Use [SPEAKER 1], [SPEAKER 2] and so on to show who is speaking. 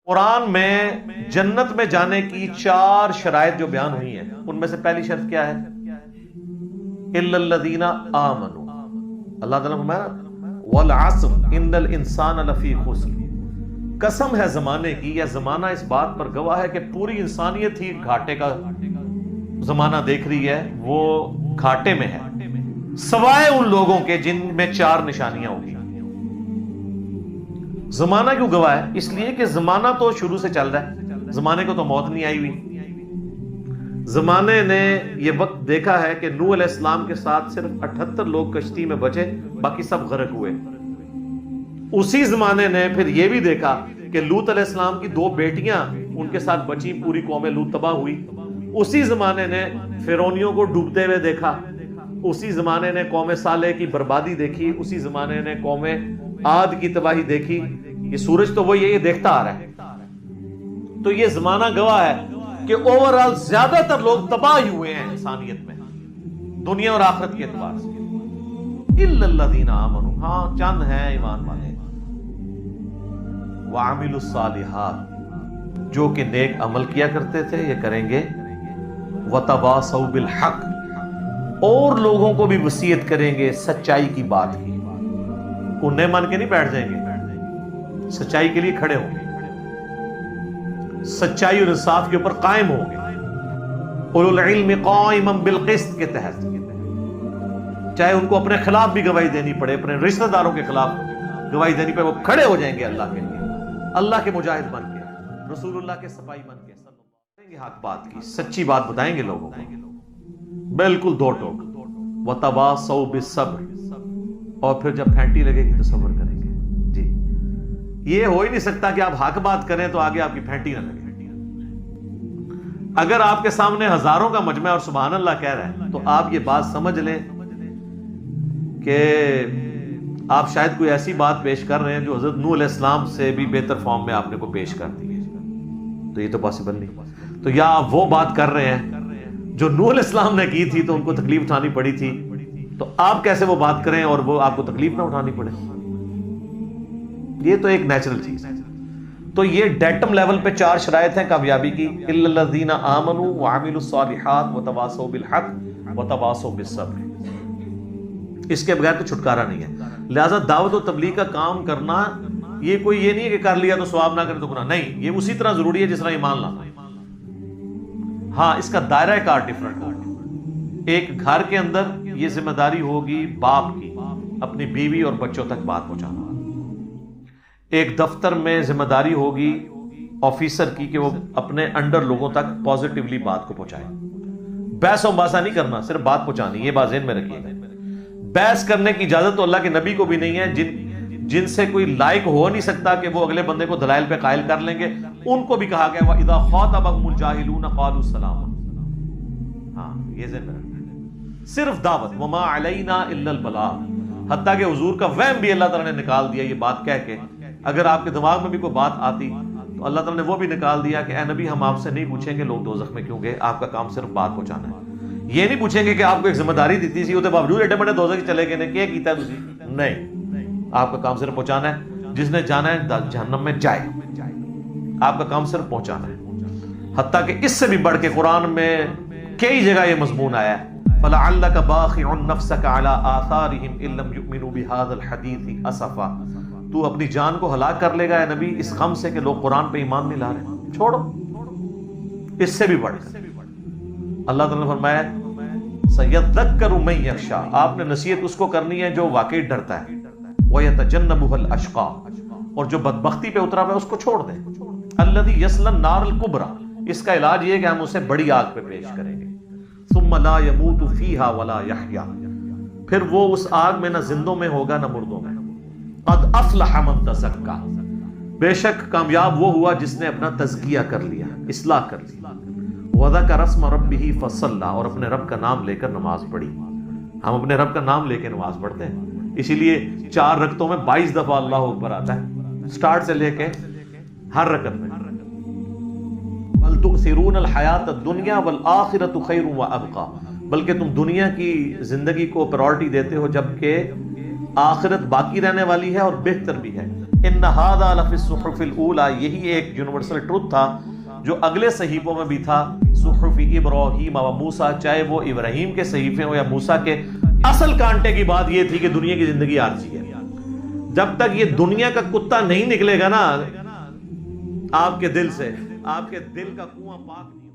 [SPEAKER 1] قرآن میں جنت میں جانے کی 4 شرائط جو بیان ہوئی ہیں، ان میں سے پہلی شرط کیا ہے؟ الا الذین آمنوا۔ اللہ تعالیٰ فرمایا والعصر ان الانسان لفی خسر۔ قسم ہے زمانے کی، یا زمانہ اس بات پر گواہ ہے کہ پوری انسانیت ہی گھاٹے کا زمانہ دیکھ رہی ہے، وہ گھاٹے میں ہے، سوائے ان لوگوں کے جن میں 4 نشانیاں ہوگی۔ زمانہ کیوں گواہ ہے؟ اس لیے کہ زمانہ تو شروع سے چل رہا ہے، زمانے کو تو موت نہیں آئی ہوئی۔ زمانے نے یہ وقت دیکھا ہے کہ نوح علیہ السلام کے ساتھ صرف 78 لوگ کشتی میں بچے، باقی سب غرق ہوئے۔ اسی زمانے نے پھر یہ بھی دیکھا کہ لوط علیہ السلام کی 2 بیٹیاں ان کے ساتھ بچی، پوری قوم لوط تباہ ہوئی۔ اسی زمانے نے فرعونیوں کو ڈوبتے ہوئے دیکھا، اسی زمانے نے قوم صالح کی بربادی دیکھی، اسی زمانے نے قوم عاد کی تباہی دیکھی۔ یہ سورج تو وہی ہے، یہ دیکھتا آ رہا ہے۔ تو یہ زمانہ گواہ ہے کہ اوورال زیادہ تر لوگ تباہ ہی ہوئے ہیں انسانیت میں، دنیا اور آخرت کے اعتبار سے۔ الا الذین آمنوا، ہاں چند ہیں ایمان والے، وعملوا الصالحات، جو کہ نیک عمل کیا کرتے تھے، یہ کریں گے، وتواصوا بالحق، اور لوگوں کو بھی وصیت کریں گے سچائی کی بات کی۔ انہیں مان کے نہیں بیٹھ جائیں گے، سچائی کے لیے کھڑے ہوں گے، سچائی اور انصاف کے اوپر قائم ہوں گے۔ اولو العلم قائما بالقسط کے تحت، چاہے ان کو اپنے خلاف بھی گواہی دینی پڑے، اپنے رشتہ داروں کے خلاف گواہی دینی پڑے، وہ کھڑے ہو جائیں گے اللہ کے لیے، اللہ کے مجاہد بن کے، رسول اللہ کے سپاہی بن کے، کریں گے حق بات کی، سچی بات بتائیں گے لوگوں کو، بالکل دو ٹوک۔ وتواصوا بالصبر، اور پھر جب پھینٹی لگے گی تو صبر کریں گے۔ جی، یہ ہو ہی نہیں سکتا کہ آپ حق بات کریں تو آگے آپ کی پھینٹی نہ لگے۔ اگر آپ کے سامنے ہزاروں کا مجمع اور سبحان اللہ کہہ رہا ہے تو آپ یہ بات سمجھ لیں کہ آپ شاید کوئی ایسی بات پیش کر رہے ہیں جو حضرت نوح علیہ السلام سے بھی بہتر فارم میں آپ نے کو پیش کر دی ہے، تو یہ تو پاسبل نہیں۔ تو یا آپ وہ بات کر رہے ہیں جو نوح علیہ السلام نے کی تھی تو ان کو تکلیف اٹھانی پڑی تھی، تو آپ کیسے وہ بات کریں اور وہ آپ کو تکلیف نہ اٹھانی پڑے؟ یہ تو ایک نیچرل چیز ہے۔ تو یہ ڈیٹم لیول پہ 4 شرائط ہیں کامیابی کی، الا الذین آمنوا وعملوا الصالحات وتواصوا بالحق وتواصوا بالصبر۔ اس کے بغیر تو چھٹکارا نہیں ہے۔ لہذا دعوت و تبلیغ کا کام کرنا یہ کوئی یہ نہیں ہے کہ کر لیا تو ثواب، نہ کرے تو گناہ، نہیں، یہ اسی طرح ضروری ہے جس طرح ایمان لانا۔ ہاں، اس کا دائرہ کار ڈیفرنٹ ہوگا۔ ایک گھر کے اندر یہ ذمہ داری ہوگی باپ کی، اپنی بیوی اور بچوں تک بات پہنچانا۔ ایک دفتر میں ذمہ داری ہوگی آفیسر کی کہ وہ اپنے انڈر لوگوں تک پازیٹیولی بات کو پہنچائے۔ بحث و مباحثہ نہیں کرنا، صرف بات پہنچانی، یہ بات ذہن میں رکھیے گا۔ بحث کرنے کی اجازت تو اللہ کے نبی کو بھی نہیں ہے، جن سے کوئی لائق ہو نہیں سکتا کہ وہ اگلے بندے کو دلائل پہ قائل کر لیں گے، ان کو بھی کہا گیا وَإِذَا خَاطَبَهُمُ الْجَاهِلُونَ قَالُوا سَلَامًا۔ ہاں، یہ ذہن میں رکھنا، صرف دعوت، وَمَا عَلَيْنَا إِلَّا الْبَلَاغُ، حتیٰ کہ حضور کا وہم بھی اللہ تعالیٰ نے نکال دیا یہ بات کہہ کے۔ اگر آپ کے دماغ میں بھی کوئی بات آتی تو اللہ تعالیٰ نے وہ بھی نکال دیا کہ اے نبی، ہم آپ سے نہیں پوچھیں گے لوگ دوزخ میں کیوں گئے، آپ کا کام صرف بات پہنچانا ہے۔ یہ نہیں پوچھیں گے کہ آپ کو ایک ذمہ داری دیتی سی، وہ باوجود ایڈے بڑے دوزخ چلے گئے، کیا کیتا ہے تسی؟ نہیں، آپ کا کام صرف پہنچانا ہے، جس نے جانا ہے جہنم میں جائے، آپ کا کام صرف پہنچانا ہے۔ حتیٰ کہ اس سے بھی بڑھ کے قرآن میں کئی جگہ یہ مضمون آیا ہے، فَلَعَلَّكَ بَاخِعٌ نَفْسَكَ عَلَىٰ آثَارِهِمْ إِن لَّمْ يُؤْمِنُوا بِهَٰذَا الْحَدِيثِ أَسَفًا۔ تو اپنی جان کو ہلاک کر لے گا اے نبی اس غم سے کہ لوگ قرآن پہ ایمان نہیں لا رہے، چھوڑو۔ اس سے بھی بڑھ کر اللہ تعالیٰ نے فرمایا سَيَذَّكَّرُ مَن يَخْشَىٰ، آپ نے نصیحت اس کو کرنی ہے جو واقعی ڈرتا ہے، وَيَتَجَنَّبُهَا الْأَشْقَىٰ، اور جو بدبختی پہ اترا ہوا ہے اس کو چھوڑ دیں، الَّذِي يَصْلَى النَّارَ الْكُبْرىٰ، اس کا علاج یہ ہے کہ ہم اسے بڑی آگ پہ پیش کریں گے، ثُمَّ لَا يَمُوتُ فِيهَا وَلَا يَحْيَىٰ، پھر وہ اس آگ میں نہ زندوں میں ہوگا نہ مردوں میں۔ قد افلح من تزکا، بے شک کامیاب وہ ہوا جس نے اپنا تزکیہ کر لیا، اصلاح کر لی، وذکر اسم ربہ فصلی، اور اپنے رب کا نام لے کر نماز پڑھی۔ ہم اپنے رب کا نام لے کے نماز پڑھتے ہیں، اسی لیے 4 رکعتوں میں 22 دفعہ اللہ اکبر آتا ہے، سٹارٹ سے لے کے ہر رکعت میں۔ بل تؤثرون الحیات الدنیا والآخرۃ خیر وابقیٰ، بلکہ تم دنیا کی زندگی کو پرائورٹی دیتے ہو جبکہ آخرت باقی رہنے والی ہے اور بہتر بھی ہے۔ ان ھذا لفی الصحف الاولی، یہی ایک یونیورسل ٹروتھ تھا جو اگلے صحیفوں میں بھی تھا، صحف ابراہیم و موسیٰ، چاہے وہ ابراہیم کے صحیفے ہوں یا موسیٰ کے۔ اصل کانٹے کی بات یہ تھی کہ دنیا کی زندگی عارضی ہے، جب تک یہ دنیا کا کتا نہیں نکلے گا نا آپ کے دل سے، آپ کے دل کا کنواں پاک نہیں